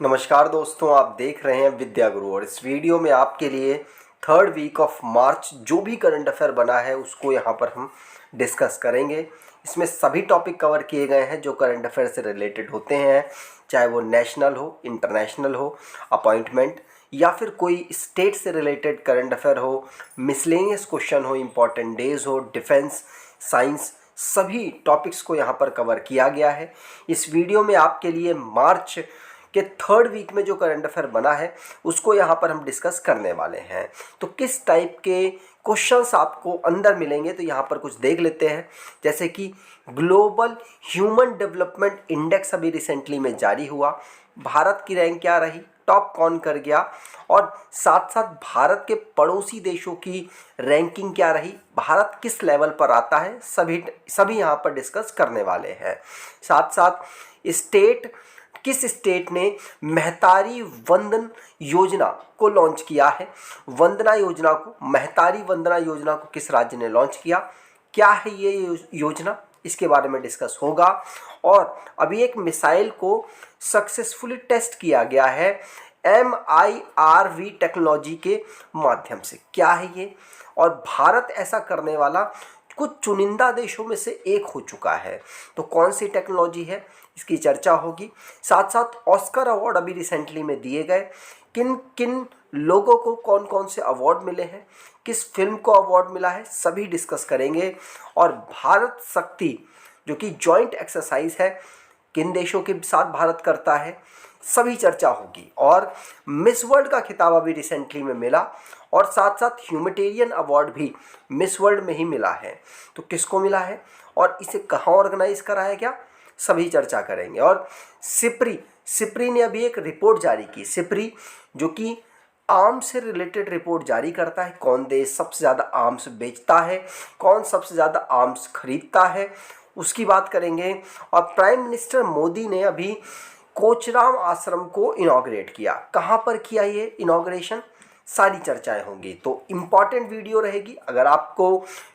नमस्कार दोस्तों, आप देख रहे हैं विद्या गुरु और इस वीडियो में आपके लिए थर्ड वीक ऑफ मार्च जो भी करंट अफेयर बना है उसको यहाँ पर हम डिस्कस करेंगे। इसमें सभी टॉपिक कवर किए गए हैं जो करंट अफेयर से रिलेटेड होते हैं, चाहे वो नेशनल हो, इंटरनेशनल हो, अपॉइंटमेंट या फिर कोई स्टेट से रिलेटेड करंट अफेयर हो, मिसलेनियस क्वेश्चन हो, इम्पॉर्टेंट डेज हो, डिफेंस, साइंस, सभी टॉपिक्स को यहाँ पर कवर किया गया है। इस वीडियो में आपके लिए मार्च कि थर्ड वीक में जो करंट अफेयर बना है उसको यहाँ पर हम डिस्कस करने वाले हैं। तो किस टाइप के क्वेश्चंस आपको अंदर मिलेंगे तो यहाँ पर कुछ देख लेते हैं। जैसे कि ग्लोबल ह्यूमन डेवलपमेंट इंडेक्स अभी रिसेंटली में जारी हुआ, भारत की रैंक क्या रही, टॉप कौन कर गया, और साथ साथ भारत के पड़ोसी देशों की रैंकिंग क्या रही, भारत किस लेवल पर आता है, सभी यहाँ पर डिस्कस करने वाले हैं। साथ साथ किस स्टेट ने महतारी वंदन योजना को लॉन्च किया है, महतारी वंदना योजना को किस राज्य ने लॉन्च किया, क्या है ये योजना, इसके बारे में डिस्कस होगा। और अभी एक मिसाइल को सक्सेसफुली टेस्ट किया गया है MIRV टेक्नोलॉजी के माध्यम से, क्या है ये, और भारत ऐसा करने वाला कुछ चुनिंदा देशों में से एक हो चुका है। तो कौन सी टेक्नोलॉजी है, इसकी चर्चा होगी। साथ साथ ऑस्कर अवार्ड अभी रिसेंटली में दिए गए, किन किन लोगों को कौन कौन से अवार्ड मिले हैं, किस फिल्म को अवार्ड मिला है, सभी डिस्कस करेंगे। और भारत शक्ति जो कि जॉइंट एक्सरसाइज है, किन देशों के साथ भारत करता है, सभी चर्चा होगी। और मिस वर्ल्ड का खिताब अभी रिसेंटली में मिला और साथ साथ ह्यूमैनिटेरियन अवार्ड भी मिस वर्ल्ड में ही मिला है। तो किसको मिला है और इसे कहाँ ऑर्गेनाइज कराया गया, सभी चर्चा करेंगे। और सिप्री ने अभी एक रिपोर्ट जारी की, सिप्री जो कि आर्म्स से रिलेटेड रिपोर्ट जारी करता है, कौन देश सबसे ज़्यादा आर्म्स बेचता है, कौन सबसे ज़्यादा आर्म्स खरीदता है, उसकी बात करेंगे। और प्राइम मिनिस्टर मोदी ने अभी कोचराम आश्रम को इनॉग्रेट किया, कहाँ पर किया ये इनॉग्रेशन, सारी चर्चाएं होंगी। तो इम्पॉर्टेंट वीडियो रहेगी। अगर आपको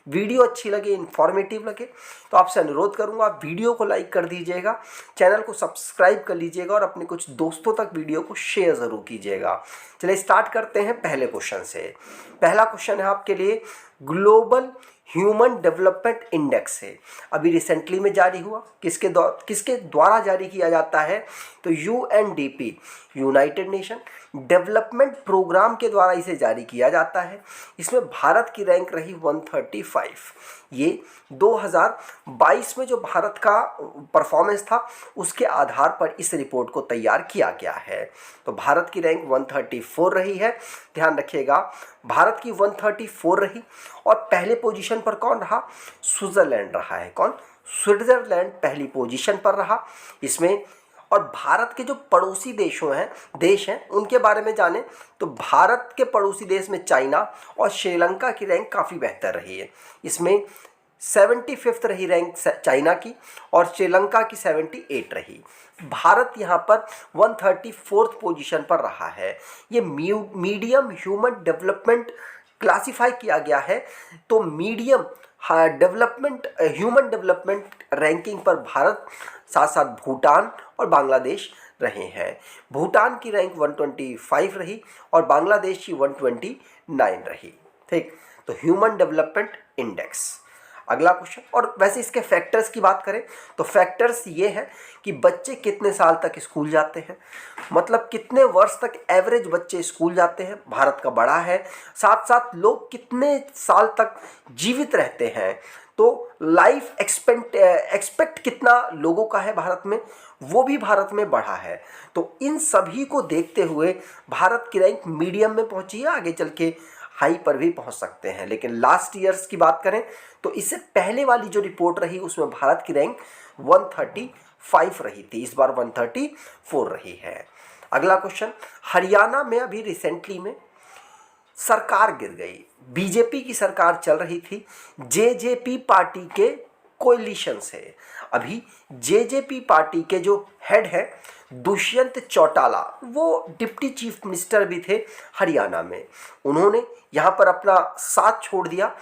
वीडियो अच्छी लगे, इन्फॉर्मेटिव लगे, तो आपसे अनुरोध करूंगा वीडियो को लाइक कर दीजिएगा, चैनल को सब्सक्राइब कर लीजिएगा और अपने कुछ दोस्तों तक वीडियो को शेयर ज़रूर कीजिएगा। चलिए स्टार्ट करते हैं पहले क्वेश्चन से। पहला क्वेश्चन है आपके लिए, ग्लोबल ह्यूमन डेवलपमेंट इंडेक्स है, अभी रिसेंटली में जारी हुआ, किसके द्वारा जारी किया जाता है, तो UNDP United Nation Development Programme के द्वारा इसे जारी किया जाता है। इसमें भारत की रैंक रही 135। ये 2022 में जो भारत का परफॉर्मेंस था उसके आधार पर इस रिपोर्ट को तैयार किया गया है। तो भारत की रैंक 134 रही है, ध्यान रखिएगा, भारत की 134 रही। और पहले पोजीशन पर कौन रहा, स्विट्जरलैंड रहा है। कौन, स्विट्जरलैंड पहली पोजीशन पर रहा इसमें। और भारत के जो पड़ोसी देश हैं उनके बारे में जाने तो भारत के पड़ोसी देश में चाइना और श्रीलंका की रैंक काफ़ी बेहतर रही है। इसमें 75th रही रैंक चाइना की और श्रीलंका की 78 रही। भारत यहाँ पर 134th पोजीशन पर रहा है। ये मीडियम ह्यूमन डेवलपमेंट क्लासिफाई किया गया है। तो मीडियम ह्यूमन डेवलपमेंट रैंकिंग पर भारत, साथ साथ भूटान और बांग्लादेश रहे हैं। भूटान की रैंक 125 रही और बांग्लादेश की 129 रही। ठीक, तो ह्यूमन डेवलपमेंट इंडेक्स। अगला क्वेश्चन, और वैसे इसके फैक्टर्स की बात करें तो फैक्टर्स ये है कि बच्चे कितने साल तक स्कूल जाते हैं, मतलब कितने वर्ष तक एवरेज बच्चे स्कूल जाते हैं, भारत का बड़ा है। साथ साथ लोग कितने साल तक जीवित रहते हैं, तो लाइफ एक्सपेक्ट कितना लोगों का है भारत में, वो भी भारत में बढ़ा है। तो इन सभी को देखते हुए भारत की रैंक मीडियम में पहुंची है, आगे चल के हाई पर भी पहुंच सकते हैं। लेकिन लास्ट ईयर्स की बात करें तो इससे पहले वाली जो रिपोर्ट रही उसमें भारत की रैंक 135 रही थी, इस बार 134 रही है। अगला क्वेश्चन, हरियाणा में अभी रिसेंटली में सरकार गिर गई, बीजेपी की सरकार चल रही थी, जेजेपी पार्टी के कोएलिशन से। अभी जेजेपी पार्टी के जो हेड है दुष्यंत चौटाला, वो डिप्टी चीफ मिनिस्टर भी थे हरियाणा में, उन्होंने यहाँ पर अपना साथ छोड़ दिया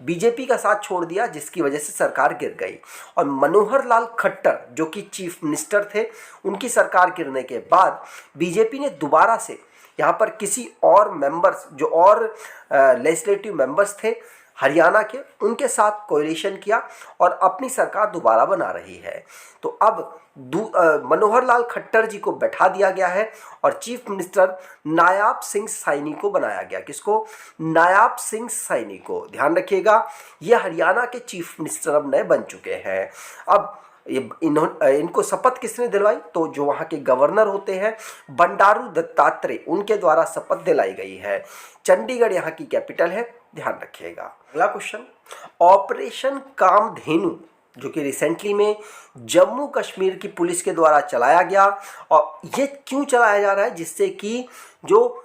बीजेपी का साथ छोड़ दिया, जिसकी वजह से सरकार गिर गई। और मनोहर लाल खट्टर जो कि चीफ मिनिस्टर थे, उनकी सरकार गिरने के बाद बीजेपी ने दोबारा से यहाँ पर किसी और मेंबर्स, जो और लेजिस्लेटिव मेंबर्स थे हरियाणा के, उनके साथ कोएलिशन किया और अपनी सरकार दोबारा बना रही है। तो अब मनोहर लाल खट्टर जी को बैठा दिया गया है और चीफ मिनिस्टर नायाब सिंह साइनी को बनाया गया। किसको? नायाब सिंह साइनी को। ध्यान रखिएगा, ये हरियाणा के चीफ मिनिस्टर अब नए बन चुके हैं। अब इनको शपथ किसने दिलवाई? तो जो वहाँ के गवर्नर होते हैं बंडारू दत्तात्रेय, उनके द्वारा शपथ दिलाई गई है। चंडीगढ़ यहाँ की कैपिटल है, ध्यान रखिएगा। अगला क्वेश्चन, ऑपरेशन कामधेनु जो कि रिसेंटली में जम्मू कश्मीर की पुलिस के द्वारा चलाया गया, और ये क्यों चलाया जा रहा है? जिससे कि जो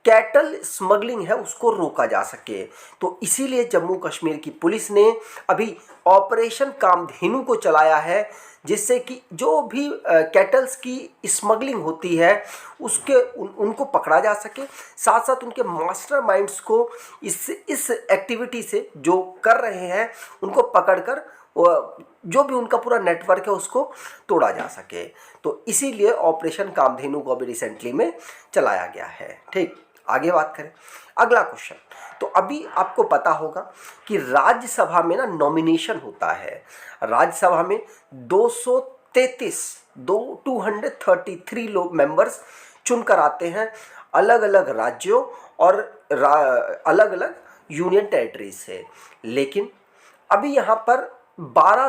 कैटल स्मगलिंग है उसको रोका जा सके। तो इसीलिए जम्मू कश्मीर की पुलिस ने अभी ऑपरेशन कामधेनु को चलाया है, जिससे कि जो भी कैटल्स की स्मगलिंग होती है उनको पकड़ा जा सके, साथ साथ उनके मास्टरमाइंड्स को इस एक्टिविटी से जो कर रहे हैं उनको पकड़कर जो भी उनका पूरा नेटवर्क है उसको तोड़ा जा सके। तो इसीलिए ऑपरेशन कामधेनु को अभी रिसेंटली में चलाया गया है। ठीक, आगे बात करें। अगला क्वेश्चन, तो अभी आपको पता होगा कि राज्यसभा में ना नॉमिनेशन होता है। राज्यसभा में 233 लोग मेंबर्स चुनकर आते हैं अलग अलग राज्यों और अलग अलग यूनियन टेरिटरी से। लेकिन अभी यहाँ पर 12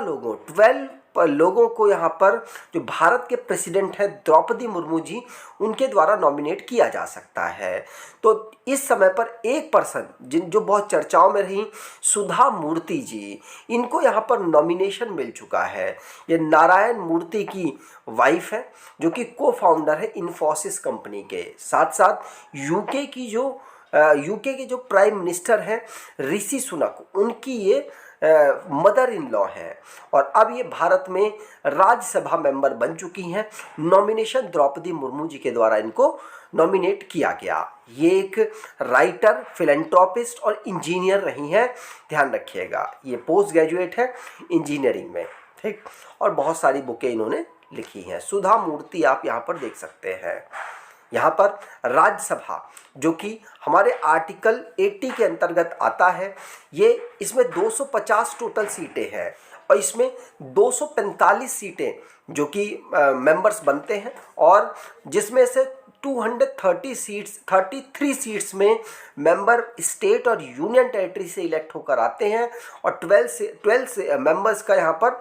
लोगों को यहाँ पर जो भारत के प्रेसिडेंट हैं द्रौपदी मुर्मू जी, उनके द्वारा नॉमिनेट किया जा सकता है। तो इस समय पर एक पर्सन जो बहुत चर्चाओं में रही, सुधा मूर्ति जी, इनको यहाँ पर नॉमिनेशन मिल चुका है। ये नारायण मूर्ति की वाइफ है जो कि को फाउंडर है इन्फोसिस कंपनी के। साथ साथ यूके के जो प्राइम मिनिस्टर हैं ऋषि सुनक, उनकी ये मदर इन लॉ है। और अब ये भारत में राज्यसभा मेंबर बन चुकी हैं। नॉमिनेशन द्रौपदी मुर्मू जी के द्वारा इनको नॉमिनेट किया गया। ये एक राइटर, फिलेंथ्रोपिस्ट और इंजीनियर रही हैं, ध्यान रखिएगा। ये पोस्ट ग्रेजुएट है इंजीनियरिंग में, ठीक। और बहुत सारी बुकें इन्होंने लिखी हैं। सुधा मूर्ति आप यहाँ पर देख सकते हैं। यहाँ पर राज्यसभा जो कि हमारे आर्टिकल 80 के अंतर्गत आता है, इसमें 250 टोटल सीटें हैं और इसमें 245 सीटें जो कि मेंबर्स बनते हैं, और जिसमें से 33 सीट्स में मेंबर स्टेट और यूनियन टेरिटरी से इलेक्ट होकर आते हैं, और 12 मेंबर्स का यहाँ पर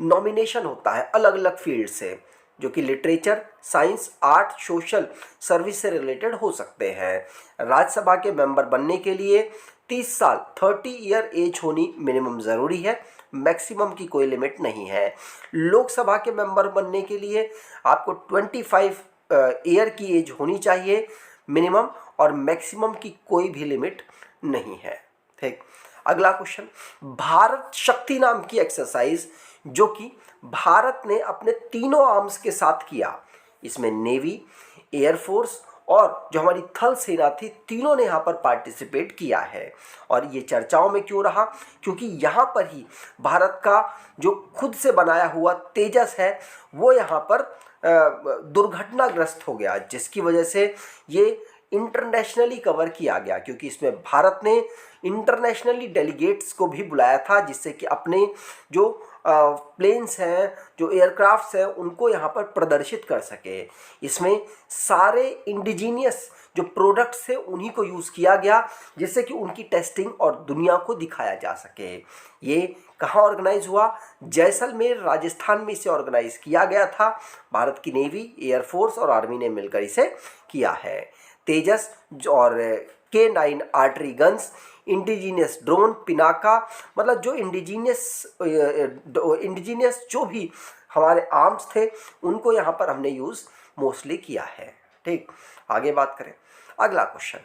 नॉमिनेशन होता है अलग अलग फील्ड से, जो कि literature, science, art, social service से रिलेटेड हो सकते हैं। राज्यसभा के मेंबर बनने के लिए 30 साल 30 ईयर एज होनी मिनिमम ज़रूरी है, मैक्सिमम की कोई लिमिट नहीं है। लोकसभा के मेंबर बनने के लिए आपको 25 ईयर की एज होनी चाहिए मिनिमम, और मैक्सिमम की कोई भी लिमिट नहीं है, ठीक। अगला क्वेश्चन, भारत शक्ति नाम की एक्सरसाइज जो कि भारत ने अपने तीनों आर्म्स के साथ किया, इसमें नेवी, एयरफोर्स और जो हमारी थल सेना थी, तीनों ने यहाँ पर पार्टिसिपेट किया है। और ये चर्चाओं में क्यों रहा? क्योंकि यहाँ पर ही भारत का जो खुद से बनाया हुआ तेजस है वो यहाँ पर दुर्घटनाग्रस्त हो गया, जिसकी वजह से ये इंटरनेशनली कवर किया गया, क्योंकि इसमें भारत ने इंटरनेशनली डेलीगेट्स को भी बुलाया था, जिससे कि अपने जो प्लेन्स हैं, जो एयरक्राफ्ट्स हैं, उनको यहाँ पर प्रदर्शित कर सके। इसमें सारे इंडिजीनियस जो प्रोडक्ट्स थे उन्हीं को यूज़ किया गया, जिससे कि उनकी टेस्टिंग और दुनिया को दिखाया जा सके। ये कहाँ ऑर्गेनाइज हुआ? जैसलमेर, राजस्थान में इसे ऑर्गेनाइज किया गया था। भारत की नेवी, एयरफोर्स और आर्मी ने मिलकर इसे किया है। तेजस और K9 artery guns, indigenous drone, Pinaka, मतलब जो इंडिजीनियस जो भी हमारे आर्म्स थे उनको यहाँ पर हमने यूज़ मोस्टली किया है, ठीक। आगे बात करें। अगला क्वेश्चन,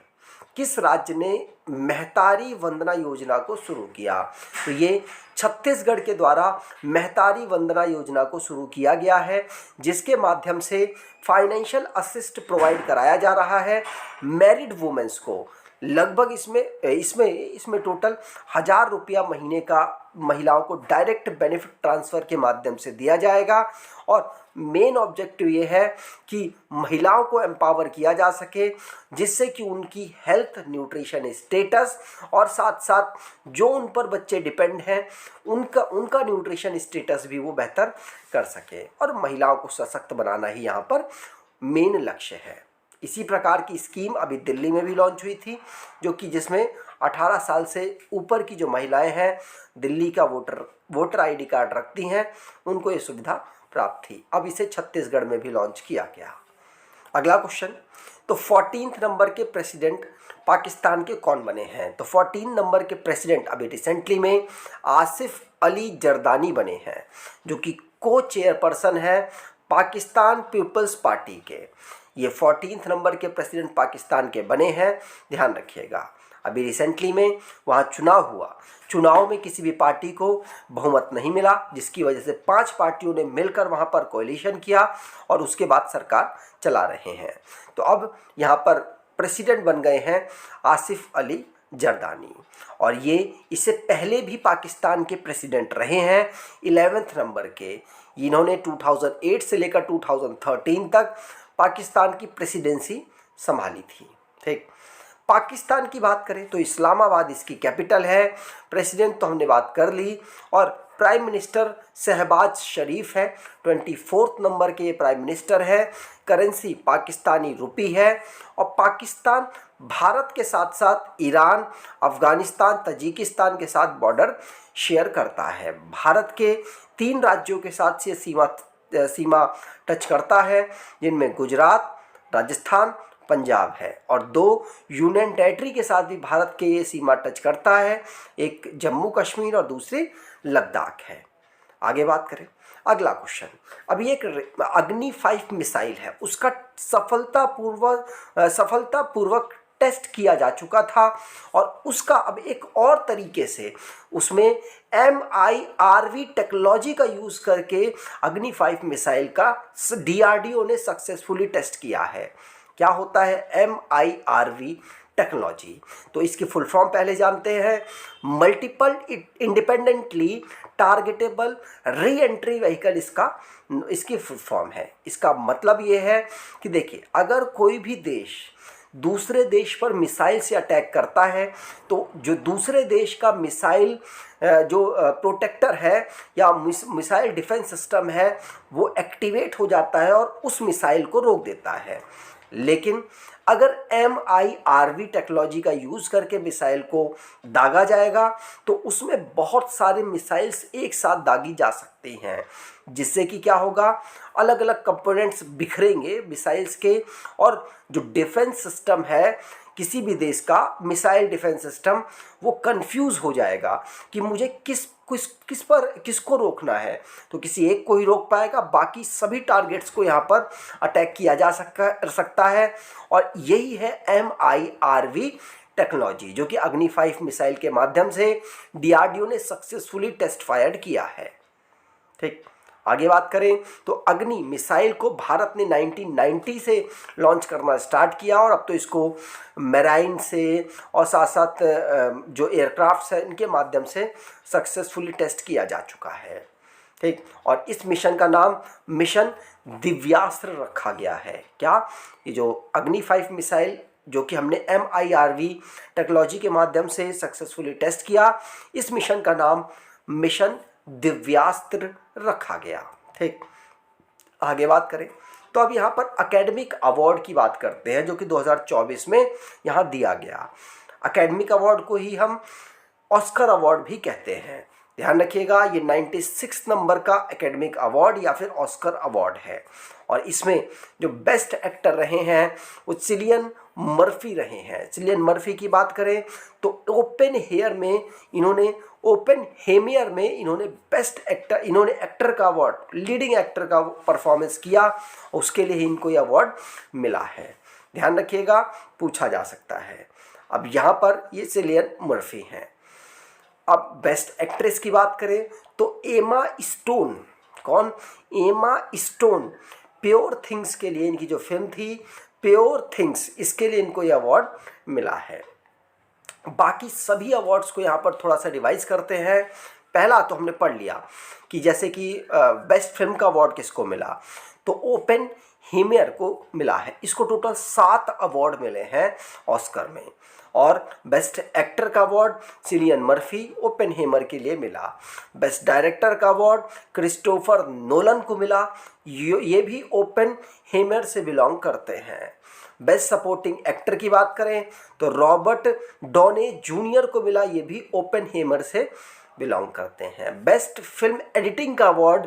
किस राज्य ने मेहतारी वंदना योजना को शुरू किया? तो ये छत्तीसगढ़ के द्वारा मेहतारी वंदना योजना को शुरू किया गया है, जिसके माध्यम से फाइनेंशियल असिस्ट प्रोवाइड कराया जा रहा है मैरिड वुमेन्स को। लगभग इसमें इसमें इसमें टोटल 1000 रुपया महीने का महिलाओं को डायरेक्ट बेनिफिट ट्रांसफ़र के माध्यम से दिया जाएगा। और मेन ऑब्जेक्टिव ये है कि महिलाओं को एम्पावर किया जा सके, जिससे कि उनकी हेल्थ, न्यूट्रिशन स्टेटस और साथ साथ जो उन पर बच्चे डिपेंड हैं उनका न्यूट्रिशन स्टेटस भी वो बेहतर कर सके। और महिलाओं को सशक्त बनाना ही यहाँ पर मेन लक्ष्य है। इसी प्रकार की स्कीम अभी दिल्ली में भी लॉन्च हुई थी, जो कि जिसमें 18 साल से ऊपर की जो महिलाएं हैं, दिल्ली का वोटर आईडी कार्ड रखती हैं, उनको ये सुविधा प्राप्त थी। अब इसे छत्तीसगढ़ में भी लॉन्च किया गया। अगला क्वेश्चन, तो 14 नंबर के प्रेसिडेंट पाकिस्तान के कौन बने हैं? तो 14 नंबर के प्रेसिडेंट अभी रिसेंटली में आसिफ अली जरदानी बने हैं, जो कि को चेयरपर्सन है पाकिस्तान पीपल्स पार्टी के। ये 14 नंबर के प्रेसिडेंट पाकिस्तान के बने हैं, ध्यान रखिएगा। अभी रिसेंटली में वहाँ चुनाव हुआ, चुनाव में किसी भी पार्टी को बहुमत नहीं मिला, जिसकी वजह से 5 पार्टियों ने मिलकर वहाँ पर कोalition किया और उसके बाद सरकार चला रहे हैं। तो अब यहाँ पर प्रेसिडेंट बन गए हैं आसिफ अली जरदानी, और ये इससे पहले भी पाकिस्तान के प्रेसिडेंट रहे हैं 11 नंबर के। इन्होंने 2008 से लेकर 2013 तक पाकिस्तान की प्रेसिडेंसी संभाली थी। ठीक, पाकिस्तान की बात करें तो इस्लामाबाद इसकी कैपिटल है। प्रेसिडेंट तो हमने बात कर ली, और प्राइम मिनिस्टर शहबाज शरीफ है, 24 नंबर के ये प्राइम मिनिस्टर है। करेंसी पाकिस्तानी रुपी है, और पाकिस्तान भारत के साथ साथ ईरान, अफ़गानिस्तान, तजिकिस्तान के साथ बॉर्डर शेयर करता है। भारत के 3 राज्यों के साथ ये सीमा टच करता है, जिनमें गुजरात, राजस्थान, पंजाब है, और 2 यूनियन टेरिटरी के साथ भी भारत के ये सीमा टच करता है, एक जम्मू कश्मीर और दूसरी लद्दाख है। आगे बात करें, अगला क्वेश्चन, अभी एक अग्नि 5 मिसाइल है, उसका सफलतापूर्वक टेस्ट किया जा चुका था, और उसका अब एक और तरीके से उसमें MIRV टेक्नोलॉजी का यूज़ करके अग्नि 5 मिसाइल का DRDO ने सक्सेसफुली टेस्ट किया है। क्या होता है MIRV टेक्नोलॉजी? तो इसकी फुल फॉर्म पहले जानते हैं। Multiple independently targetable re entry vehicle इसकी फुल फॉर्म है। इसका मतलब ये है कि देखिए, अगर कोई भी देश दूसरे देश पर मिसाइल से अटैक करता है, तो जो दूसरे देश का मिसाइल जो प्रोटेक्टर है या मिसाइल डिफेंस सिस्टम है, वो एक्टिवेट हो जाता है और उस मिसाइल को रोक देता है। लेकिन अगर MIRV टेक्नोलॉजी का यूज़ करके मिसाइल को दागा जाएगा, तो उसमें बहुत सारे मिसाइल्स एक साथ दागी जा सकती हैं, जिससे कि क्या होगा, अलग अलग कंपोनेंट्स बिखरेंगे मिसाइल्स के, और जो डिफेंस सिस्टम है किसी भी देश का, मिसाइल डिफेंस सिस्टम, वो कंफ्यूज हो जाएगा कि मुझे किसको रोकना है। तो किसी एक को ही रोक पाएगा, बाकी सभी टारगेट्स को यहाँ पर अटैक किया जा सकता है। और यही है MIRV टेक्नोलॉजी, जो कि अग्नि 5 मिसाइल के माध्यम से DRDO ने सक्सेसफुली टेस्ट फायर्ड किया है। ठीक, आगे बात करें तो अग्नि मिसाइल को भारत ने 1990 से लॉन्च करना स्टार्ट किया, और अब तो इसको मैराइन से और साथ साथ जो एयरक्राफ्ट्स हैं इनके माध्यम से सक्सेसफुली टेस्ट किया जा चुका है। ठीक, और इस मिशन का नाम मिशन दिव्यास्त्र रखा गया है। क्या? ये जो अग्नि 5 मिसाइल जो कि हमने MIRV टेक्नोलॉजी के माध्यम से सक्सेसफुली टेस्ट किया, इस मिशन का नाम मिशन दिव्यास्त्र रखा गया। ठीक, आगे बात करें तो अब यहाँ पर एकेडमिक अवार्ड की बात करते हैं, जो कि 2024 में यहाँ दिया गया। एकेडमिक अवार्ड को ही हम ऑस्कर अवार्ड भी कहते हैं। ध्यान रखिएगा, ये 96 नंबर का एकेडमिक अवार्ड या फिर ऑस्कर अवार्ड है, और इसमें जो बेस्ट एक्टर रहे हैं वो चिलियन मर्फी रहे हैं। चिलियन मर्फी की बात करें तो ओपेनहेमियर में इन्होंने बेस्ट एक्टर, इन्होंने एक्टर का अवार्ड, लीडिंग एक्टर का परफॉर्मेंस किया, उसके लिए ही इनको ये अवार्ड मिला है। ध्यान रखिएगा, पूछा जा सकता है। अब यहाँ पर ये चिलियन मर्फी हैं। अब बेस्ट एक्ट्रेस की बात करें तो एमा स्टोन, कौन? एमा स्टोन, प्योर थिंग्स के लिए इनकी जो फिल्म थी प्योर थिंग्स, इसके लिए इनको ये अवार्ड मिला है। बाकी सभी अवार्ड्स को यहाँ पर थोड़ा सा रिवाइज करते हैं। पहला तो हमने पढ़ लिया कि जैसे कि बेस्ट फिल्म का अवार्ड किसको मिला, तो ओपन हेमियर को मिला है। इसको टोटल 7 अवार्ड मिले हैं ऑस्कर में। और बेस्ट एक्टर का अवार्ड सिलियन मर्फी ओपेनहेमर के लिए मिला। बेस्ट डायरेक्टर का अवार्ड क्रिस्टोफर नोलन को मिला, ये भी ओपेनहेमर से बिलोंग करते हैं। बेस्ट सपोर्टिंग एक्टर की बात करें तो रॉबर्ट डॉने जूनियर को मिला, ये भी ओपेनहेमर से बिलोंग करते हैं। बेस्ट फिल्म एडिटिंग का अवार्ड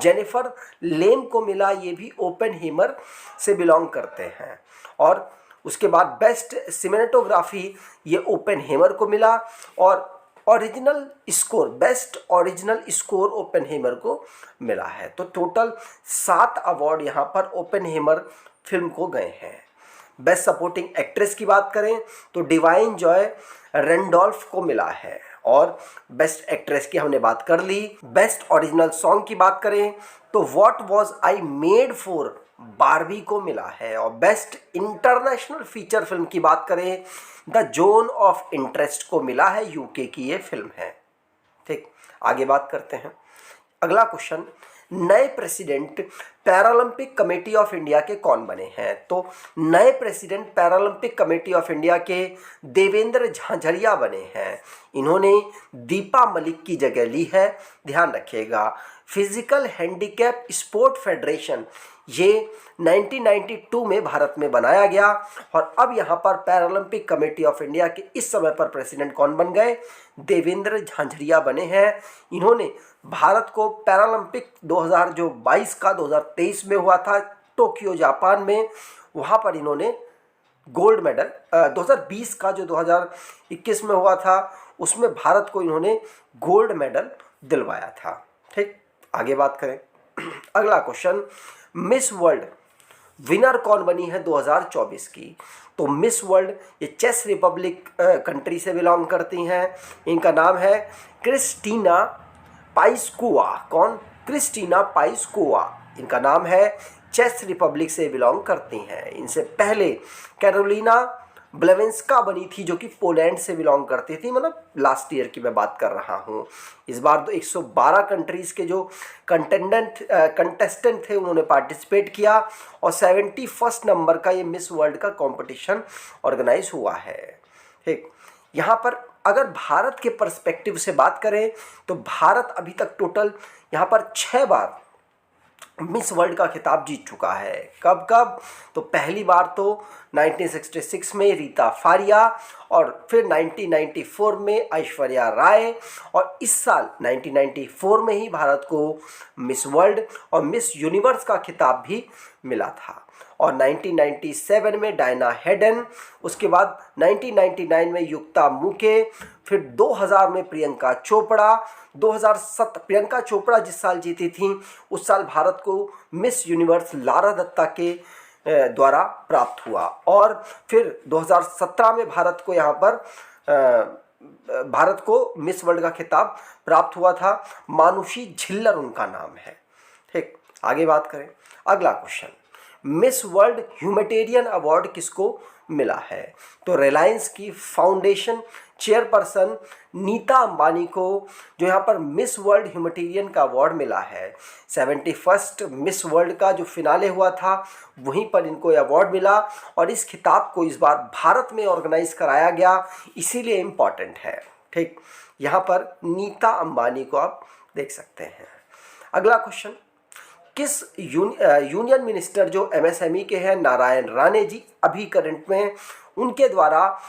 जेनिफर लेन को मिला, ये भी ओपेनहेमर से बिलोंग करते हैं। और उसके बाद बेस्ट सिनेमेटोग्राफी ये ओपेनहेमर को मिला। और original score, best original score Oppenheimer को मिला है। तो टोटल 7 अवार्ड यहाँ पर ओपेनहेमर फिल्म को गए हैं। बेस्ट सपोर्टिंग एक्ट्रेस की बात करें तो डिवाइन जॉय रेंडोल्फ को मिला है। और बेस्ट एक्ट्रेस की हमने बात कर ली। बेस्ट ओरिजिनल सॉन्ग की बात करें तो what was I made for Barbie को मिला है। और बेस्ट इंटरनेशनल फीचर फिल्म की बात करें द जोन ऑफ इंटरेस्ट को मिला है, यूके की ये फिल्म है। ठीक, आगे बात करते हैं। अगला क्वेश्चन, नए president Paralympic committee of India के कौन बने हैं? तो नए president Paralympic committee of India के देवेंद्र झाझड़िया बने हैं। इन्होंने दीपा मलिक की जगह ली है, ध्यान रखिएगा। फिजिकल हैंडीकैप स्पोर्ट फेडरेशन ये 1992 में भारत में बनाया गया। और अब यहाँ पर पैरालंपिक कमेटी ऑफ इंडिया के इस समय पर प्रेसिडेंट कौन बन गए? देवेंद्र झाझड़िया बने हैं। इन्होंने भारत को पैरालंपिक 2023 में हुआ था टोक्यो जापान में, वहाँ पर इन्होंने गोल्ड मेडल 2020 का जो 2021 में हुआ था उसमें भारत को इन्होंने गोल्ड मेडल दिलवाया था। ठीक, आगे बात करें। अगला क्वेश्चन, मिस वर्ल्ड विनर कौन बनी है 2024 की? तो मिस वर्ल्ड ये चेक रिपब्लिक कंट्री से बिलोंग करती हैं। इनका नाम है क्रिस्टीना पाइस्कोवा। कौन? क्रिस्टीना पाइस्कोवा इनका नाम है, चेक रिपब्लिक से बिलोंग करती हैं। इनसे पहले कैरोलिना ब्लेविंस्का बनी थी जो कि पोलैंड से बिलोंग करती थी, मतलब लास्ट ईयर की मैं बात कर रहा हूँ। इस बार तो 112 कंट्रीज़ के जो कंटेस्टेंट थे उन्होंने पार्टिसिपेट किया और 71 नंबर का ये मिस वर्ल्ड का कंपटीशन ऑर्गेनाइज हुआ है। ठीक, यहाँ पर अगर भारत के पर्सपेक्टिव से बात करें तो भारत अभी तक टोटल यहाँ पर 6 बार मिस वर्ल्ड का खिताब जीत चुका है। कब कब? तो पहली बार तो 1966 में रीता फारिया, और फिर 1994 में ऐश्वर्या राय, और इस साल 1994 में ही भारत को मिस वर्ल्ड और मिस यूनिवर्स का खिताब भी मिला था। और 1997 में डायना हेडन, उसके बाद 1999 में युक्ता मुके, फिर 2000 में प्रियंका चोपड़ा। 2007 प्रियंका चोपड़ा जिस साल जीती थी उस साल भारत को मिस यूनिवर्स लारा दत्ता के द्वारा प्राप्त हुआ। और फिर 2017 में भारत को मिस वर्ल्ड का खिताब प्राप्त हुआ था। मानुषी झिल्लर उनका नाम है। ठीक, आगे बात करें। अगला question, miss world humanitarian award किसको मिला है? तो रिलायंस की फाउंडेशन चेयरपर्सन नीता अंबानी को जो यहाँ पर मिस वर्ल्ड ह्यूमैनिटेरियन का अवार्ड मिला है। 71 मिस वर्ल्ड का जो फिनाले हुआ था वहीं पर इनको यह अवार्ड मिला। और इस खिताब को इस बार भारत में ऑर्गेनाइज कराया गया, इसीलिए इम्पॉर्टेंट है। ठीक, यहाँ पर नीता अंबानी को आप देख सकते हैं। अगला क्वेश्चन, किस यूनियन मिनिस्टर जो एमएसएमई के हैं नारायण राणे जी अभी करंट में, उनके द्वारा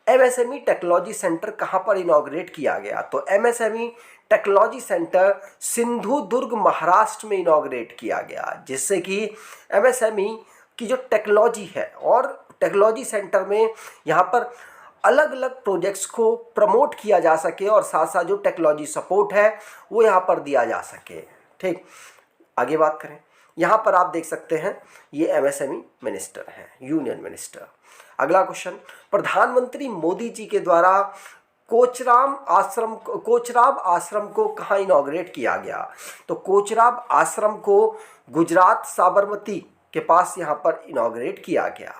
एमएसएमई टेक्नोलॉजी सेंटर कहाँ पर इनॉग्रेट किया गया? तो MSME technology centre Sindhudurg Maharashtra में इनॉग्रेट किया गया, जिससे कि एमएसएमई की जो टेक्नोलॉजी है और टेक्नोलॉजी सेंटर में यहाँ पर अलग अलग प्रोजेक्ट्स को प्रमोट किया जा सके और साथ साथ जो टेक्नोलॉजी सपोर्ट है वो यहाँ पर दिया जा सके। ठीक, आगे बात करें। यहाँ पर आप देख सकते हैं ये एमएसएमई मिनिस्टर हैं, यूनियन मिनिस्टर। अगला क्वेश्चन, प्रधानमंत्री मोदी जी के द्वारा कोचराब आश्रम को कहाँ इनॉग्रेट किया गया? तो कोचराब आश्रम को गुजरात साबरमती के पास यहाँ पर इनॉग्रेट किया गया।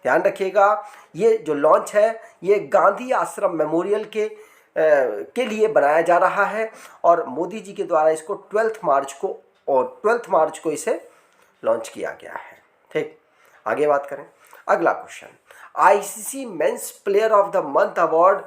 ध्यान रखिएगा, ये जो लॉन्च है ये गांधी आश्रम मेमोरियल के लिए बनाया जा रहा है और मोदी जी के द्वारा इसको 12 मार्च को इसे लॉन्च किया गया है। ठीक, आगे बात करें। अगला question, ICC men's player of the month award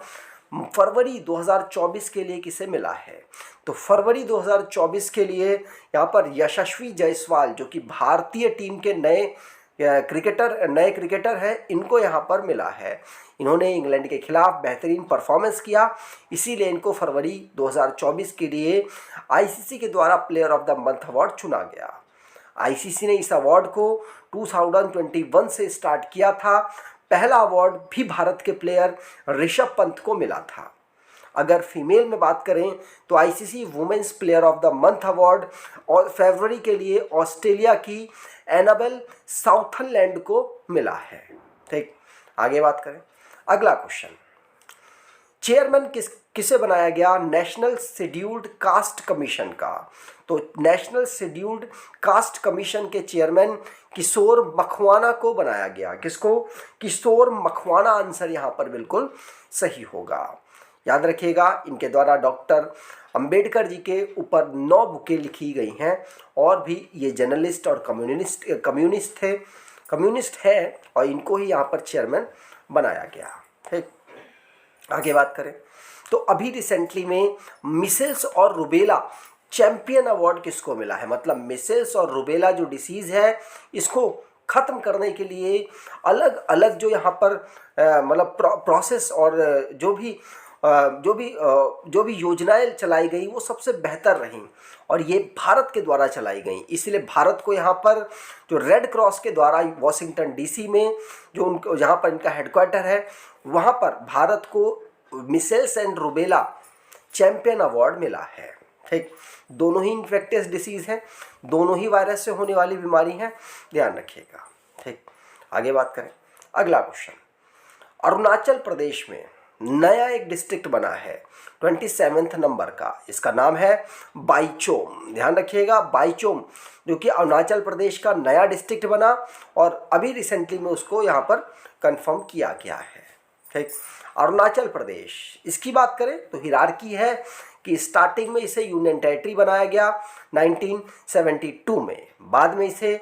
फरवरी 2024 के लिए किसे मिला है? तो फरवरी 2024 के लिए यहाँ पर यशस्वी जायसवाल जो कि भारतीय टीम के नए क्रिकेटर है, इनको यहाँ पर मिला है। इन्होंने इंग्लैंड के खिलाफ बेहतरीन परफॉर्मेंस किया, इसीलिए इनको फरवरी 2024 के लिए आईसीसी के द्वारा player of the month award चुना गया। आईसीसी ने इस अवार्ड को 2021 से स्टार्ट किया था। पहला अवार्ड भी भारत के प्लेयर ऋषभ पंत को मिला था। अगर फीमेल में बात करें तो ICC women's player of the month award और फरवरी के लिए ऑस्ट्रेलिया की एनाबेल साउथरलैंड को मिला है। ठीक, आगे बात करें। अगला क्वेश्चन, चेयरमैन किसे बनाया गया नेशनल शेड्यूल्ड कास्ट कमीशन का? तो नेशनल शेड्यूल्ड कास्ट कमीशन के चेयरमैन किशोर मखवाना को बनाया गया। किसको? किशोर मखवाना। आंसर यहाँ पर बिल्कुल सही होगा। याद रखिएगा, इनके द्वारा डॉक्टर अंबेडकर जी के ऊपर 9 बुकें लिखी गई हैं और भी ये जर्नलिस्ट और कम्युनिस्ट है और इनको ही यहाँ पर चेयरमैन बनाया गया। ठीक, आगे बात करें तो अभी रिसेंटली में मिसेल्स और रुबेला चैंपियन अवार्ड किसको मिला है? मतलब मिसेल्स और रुबेला जो डिसीज़ है इसको ख़त्म करने के लिए अलग अलग जो यहाँ पर मतलब प्रोसेस और जो भी योजनाएं चलाई गई वो सबसे बेहतर रहीं और ये भारत के द्वारा चलाई गई। इसलिए भारत को यहाँ पर जो रेड क्रॉस के द्वारा वॉशिंगटन डीसी में जो उनको जहाँ पर इनका हेडक्वार्टर है वहाँ पर भारत को micelles and rubella champion award मिला है। ठीक, दोनों ही इन्फेक्टियस डिसीज़ हैं, दोनों ही वायरस से होने वाली बीमारी हैं, ध्यान रखिएगा। ठीक, आगे बात करें। अगला क्वेश्चन, अरुणाचल प्रदेश में नया एक डिस्ट्रिक्ट बना है 27वें नंबर का, इसका नाम है बाईचोम। ध्यान रखिएगा, बाईचोम जो कि अरुणाचल प्रदेश का नया डिस्ट्रिक्ट बना और अभी रिसेंटली में उसको यहाँ पर कंफर्म किया गया है। ठीक, अरुणाचल प्रदेश, इसकी बात करें तो हिरार्की है कि स्टार्टिंग में इसे यूनियन टेरिटरी बनाया गया 1972 में, बाद में इसे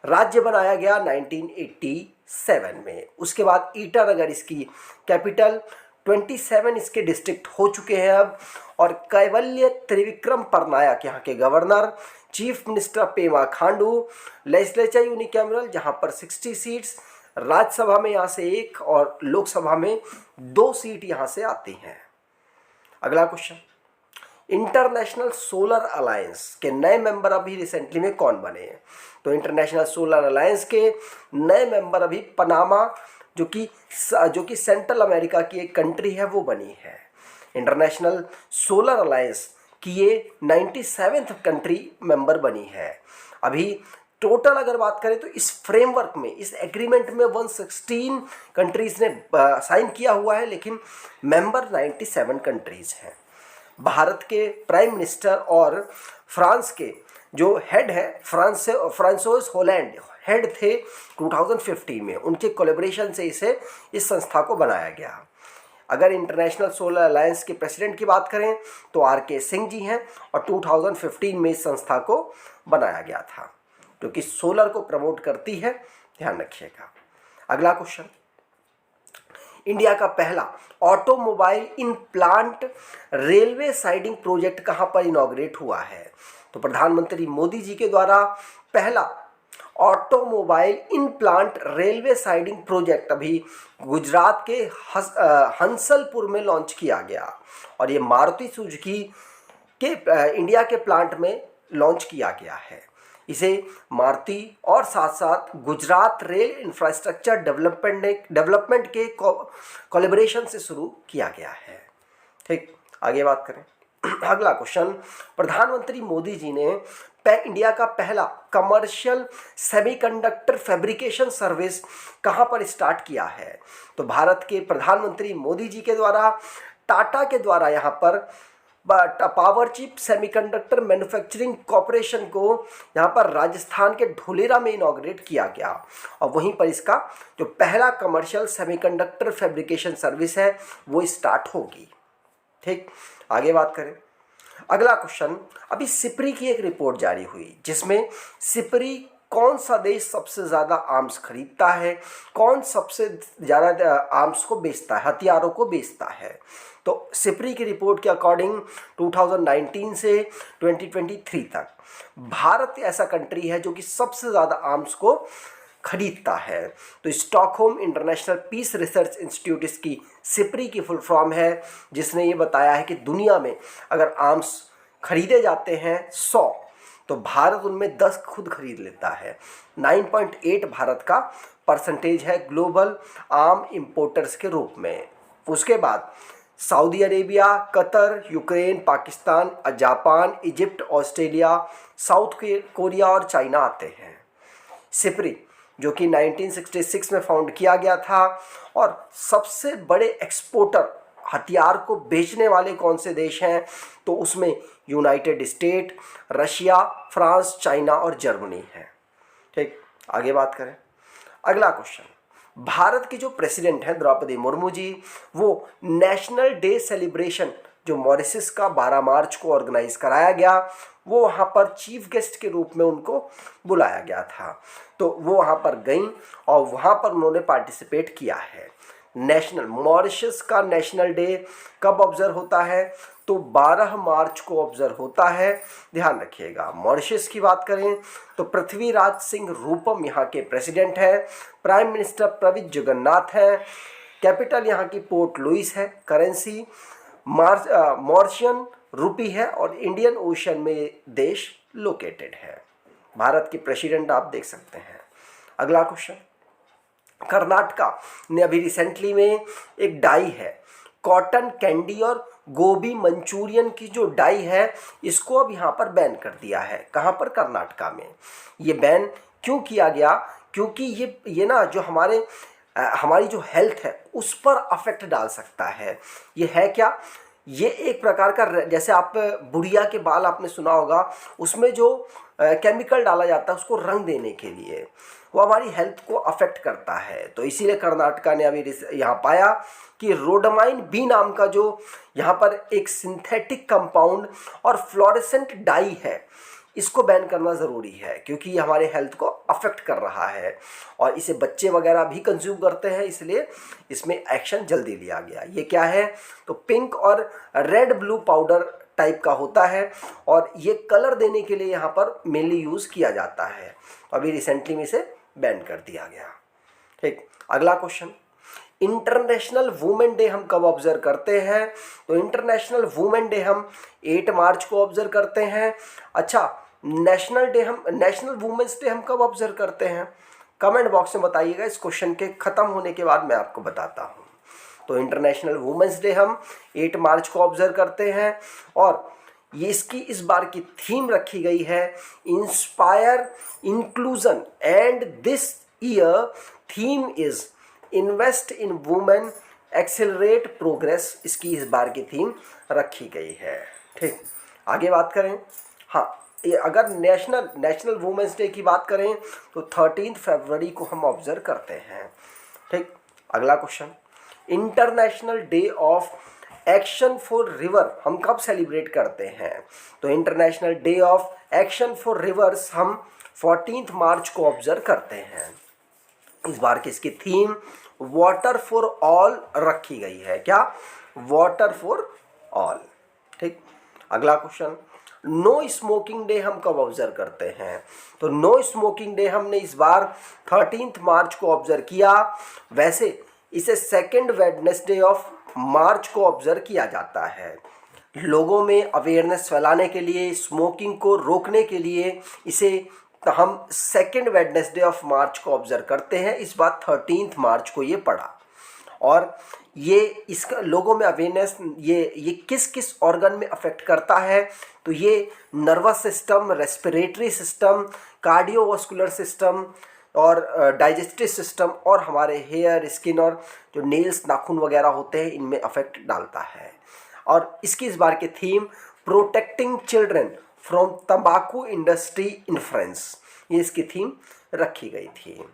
राज्य बनाया गया 1987 में, उसके बाद ईटानगर इसकी कैपिटल, 27 इसके डिस्ट्रिक्ट हो चुके हैं अब और कैवल्य त्रिविक्रम परनायक यहाँ के governor, chief minister Pema Khandu, legislature unicameral जहाँ पर 60 सीट्स, राज्यसभा में यहाँ से 1 और लोकसभा में 2 सीट यहाँ से आती हैं। अगला क्वेश्चन, इंटरनेशनल सोलर अलायंस के नए मेंबर अभी रिसेंटली में कौन बने हैं? तो इंटरनेशनल सोलर अलायंस के नए मेंबर अभी पनामा जो कि सेंट्रल अमेरिका की एक कंट्री है वो बनी है। इंटरनेशनल सोलर अलायंस की ये 97th कंट्री मेंबर बनी है। अभी टोटल अगर बात करें तो इस फ्रेमवर्क में, इस एग्रीमेंट में 116 कंट्रीज़ ने साइन किया हुआ है, लेकिन मेंबर 97 कंट्रीज़ हैं। भारत के प्राइम मिनिस्टर और फ्रांस के जो हेड है फ्रांसोis होलैंड हेड थे 2015 में, उनके कोलैबोरेशन से इस संस्था को बनाया गया। अगर इंटरनेशनल सोलर अलायंस के प्रेसिडेंट की बात करें तो RK सिंह जी हैं और 2015 में इस संस्था को बनाया गया था जो कि सोलर को प्रमोट करती है, ध्यान रखिएगा। अगला क्वेश्चन, इंडिया का पहला automobile in plant railway siding project कहाँ पर इनॉग्रेट हुआ है? तो प्रधानमंत्री मोदी जी के द्वारा पहला automobile in plant railway siding project अभी गुजरात के हंसलपुर में लॉन्च किया गया और ये मारुति सुजुकी के इंडिया के प्लांट में लॉन्च किया गया है। इसे मारुति और साथ साथ गुजरात रेल इंफ्रास्ट्रक्चर डेवलपमेंट के कोलैबोरेशन से शुरू किया गया है। ठीक, आगे बात करें। अगला क्वेश्चन, प्रधानमंत्री मोदी जी ने इंडिया का पहला कमर्शियल सेमीकंडक्टर फैब्रिकेशन सर्विस कहां पर स्टार्ट किया है? तो भारत के प्रधानमंत्री मोदी जी के द्वारा टाटा के द्वारा यहां पर power chip semiconductor manufacturing corporation को यहाँ पर राजस्थान के ढोलेरा में इनॉग्रेट किया गया और वहीं पर इसका जो पहला कमर्शियल सेमीकंडक्टर फैब्रिकेशन सर्विस है वो स्टार्ट होगी। ठीक, आगे बात करें। अगला क्वेश्चन, अभी सिपरी की एक रिपोर्ट जारी हुई जिसमें सिपरी कौन सा देश सबसे ज़्यादा आर्म्स खरीदता है, कौन सबसे ज़्यादा आर्म्स को बेचता है, हथियारों को बेचता है। तो सिपरी की रिपोर्ट के अकॉर्डिंग 2019 से 2023 तक भारत ऐसा कंट्री है जो कि सबसे ज़्यादा आर्म्स को खरीदता है। तो Stockholm International Peace Research Institute इसकी सिपरी की फुल फॉर्म है, जिसने ये बताया है कि दुनिया में अगर आर्म्स खरीदे जाते हैं 100 तो भारत उनमें 10 खुद खरीद लेता है। 9.8 भारत का परसेंटेज है ग्लोबल आर्म इंपोर्टर्स के रूप में। उसके बाद Saudi Arabia, Qatar, Ukraine, Pakistan, Japan, Egypt, Australia, south Korea और चाइना आते हैं। सिपरी जो कि 1966 में फाउंड किया गया था और सबसे बड़े एक्सपोर्टर हथियार को बेचने वाले कौन से देश हैं, तो उसमें United state, Russia, France, China और जर्मनी है। ठीक, आगे बात करें। अगला क्वेश्चन, भारत की जो प्रेसिडेंट हैं द्रौपदी मुर्मू जी, वो नेशनल डे सेलिब्रेशन जो मॉरिशस का 12 मार्च को ऑर्गेनाइज कराया गया, वो वहाँ पर चीफ गेस्ट के रूप में उनको बुलाया गया था। तो वो वहाँ पर गई और वहाँ पर उन्होंने पार्टिसिपेट किया है। नेशनल मॉरिशस का नेशनल डे कब ऑब्जर्व होता है, तो 12 मार्च को ऑब्जर्व होता है। ध्यान रखिएगा। मॉरिशस की बात करें तो पृथ्वीराज सिंह रूपम यहाँ के प्रेसिडेंट हैं। प्राइम मिनिस्टर प्रविंद जगन्नाथ हैं। कैपिटल यहाँ की पोर्ट लुइस है। करेंसी मॉरिशियन रूपी है और इंडियन ओशन में देश लोकेटेड है। भारत की प्रेसिडेंट आप देख सकते हैं। अगला क्वेश्चन, कर्नाटका ने अभी रिसेंटली में एक डाई है कॉटन कैंडी और गोभी मंचूरियन की जो डाई है, इसको अब यहाँ पर बैन कर दिया है। कहाँ पर? कर्नाटका में। ये बैन क्यों किया गया? क्योंकि ये ना जो हमारी जो हेल्थ है उस पर अफेक्ट डाल सकता है। ये है क्या? ये एक प्रकार का, जैसे आप बुढ़िया के बाल आपने सुना होगा, उसमें जो केमिकल डाला जाता है उसको रंग देने के लिए, वो हमारी हेल्थ को अफेक्ट करता है। तो इसीलिए कर्नाटका ने अभी यहाँ पाया कि रोडामाइन बी नाम का जो यहाँ पर एक सिंथेटिक कंपाउंड और फ्लोरेसेंट डाई है, इसको बैन करना ज़रूरी है क्योंकि ये हमारे हेल्थ को अफेक्ट कर रहा है और इसे बच्चे वगैरह भी कंज्यूम करते हैं, इसलिए इसमें एक्शन जल्दी लिया गया। ये क्या है? तो पिंक और रेड ब्लू पाउडर टाइप का होता है और ये कलर देने के लिए यहाँ पर मेनली यूज़ किया जाता है। तो अभी रिसेंटली में इसे बैन कर दिया गया। ठीक, अगला क्वेश्चन, इंटरनेशनल वुमेन डे हम कब ऑब्जर्व करते हैं? तो इंटरनेशनल वुमेन डे हम 8 मार्च को ऑब्जर्व करते हैं। अच्छा, नेशनल वुमेन्स डे हम कब ऑब्जर्व करते हैं? कमेंट बॉक्स में बताइएगा। इस क्वेश्चन के ख़त्म होने के बाद मैं आपको बताता हूँ। तो इंटरनेशनल वुमेन्स डे हम 8 मार्च को ऑब्जर्व करते हैं और ये इसकी इस बार की थीम रखी गई है inspire inclusion and this year theme is invest in women accelerate progress. इसकी इस बार की थीम रखी गई है। ठीक, आगे बात करें। हाँ, ये अगर नेशनल वुमेन्स डे की बात करें तो 13 फरवरी को हम ऑब्जर्व करते हैं। ठीक, अगला question, international day of action for river हम कब सेलिब्रेट करते हैं? तो international day of action for reverse हम 14 मार्च को ऑब्जर्व करते हैं। इस बार की इसकी थीम वाटर फॉर ऑल रखी गई है। क्या? Water for all. ठीक, अगला क्वेश्चन, नो स्मोकिंग डे हम कब ऑब्जर्व करते हैं? तो नो स्मोकिंग डे हमने इस बार 13 मार्च को ऑब्जर्व किया। वैसे इसे सेकेंड वेडनेसडे ऑफ मार्च को ऑब्जर्व किया जाता है। लोगों में अवेयरनेस फैलाने के लिए, स्मोकिंग को रोकने के लिए इसे हम सेकेंड वेडनेसडे ऑफ मार्च को ऑब्जर्व करते हैं। इस बार 13 मार्च को ये पड़ा और ये इसका लोगों में अवेयरनेस, ये किस किस ऑर्गन में अफेक्ट करता है? तो ये nervous system, respiratory system, cardiovascular system और डाइजेस्टिव सिस्टम और हमारे हेयर, स्किन और जो नेल्स, नाखून वगैरह होते हैं, इनमें अफेक्ट डालता है। और इसकी इस बार की थीम प्रोटेक्टिंग चिल्ड्रन फ्रॉम तंबाकू इंडस्ट्री इन्फ्लुएंस, ये इसकी थीम रखी गई थी।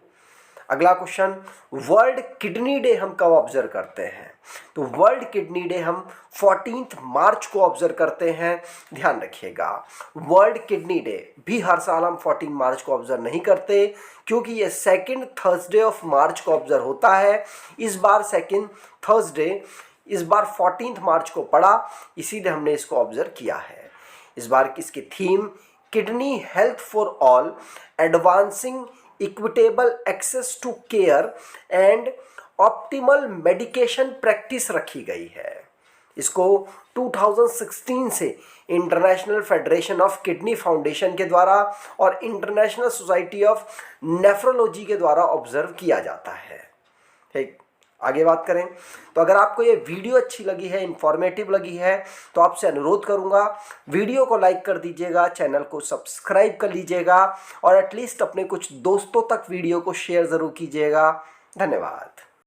अगला क्वेश्चन, वर्ल्ड किडनी डे हम कब ऑब्जर्व करते हैं? तो वर्ल्ड किडनी डे हम 14 मार्च को ऑब्जर्व करते हैं। ध्यान रखिएगा, वर्ल्ड किडनी डे भी हर साल हम 14 मार्च को ऑब्जर्व नहीं करते, क्योंकि ये सेकंड थर्सडे ऑफ मार्च को ऑब्जर्व होता है। इस बार सेकंड थर्सडे इस बार 14 मार्च को पड़ा, इसीलिए हमने इसको ऑब्जर्व किया है। इस बार इसकी theme kidney health for all, advancing equitable access to care and optimal medication practice रखी गई है। इसको 2016 से International Federation of Kidney Foundation के द्वारा और इंटरनेशनल सोसाइटी ऑफ नेफ्रोलॉजी के द्वारा ऑब्जर्व किया जाता है। ठीक, आगे बात करें तो अगर आपको ये वीडियो अच्छी लगी है, इंफॉर्मेटिव लगी है, तो आपसे अनुरोध करूंगा वीडियो को लाइक कर दीजिएगा, चैनल को सब्सक्राइब कर लीजिएगा और एटलीस्ट अपने कुछ दोस्तों तक वीडियो को शेयर ज़रूर कीजिएगा। धन्यवाद।